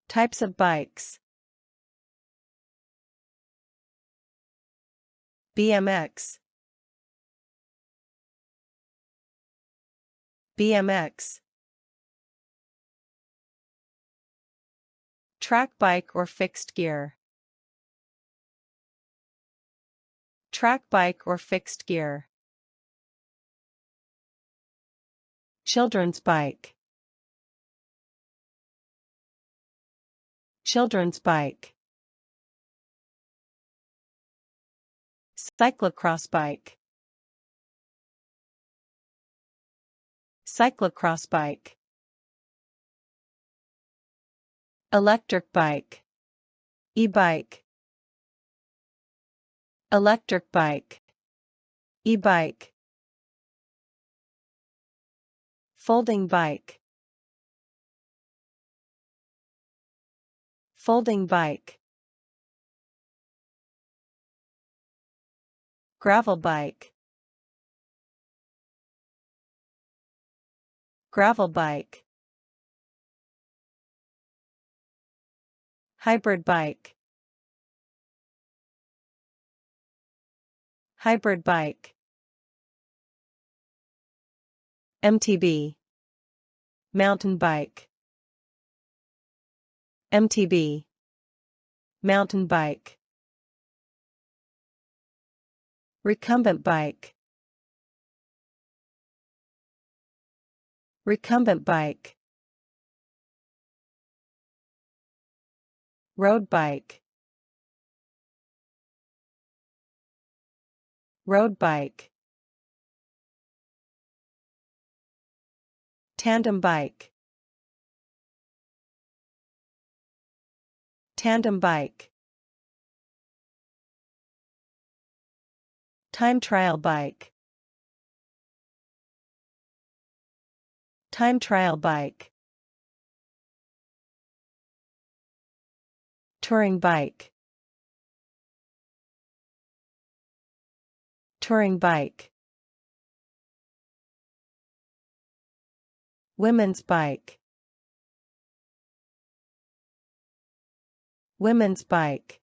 Types of bikes. BMX. BMX. Track bike or fixed gear. Track bike or fixed gear. Children's bike. Children's bike. Cyclocross bike. Cyclocross bike. Electric bike. E-bike. Electric bike. E-bike. Folding bike. Folding bike. Gravel bike. Gravel bike. Hybrid bike. Hybrid bike. MTB. Mountain bike. MTB. Mountain bike. Recumbent bike. Recumbent bike. Road bike. Road bike. Tandem bike. Tandem bike. Time trial bike. Time trial bike. Touring bike. Touring bike. Women's bike. Women's bike.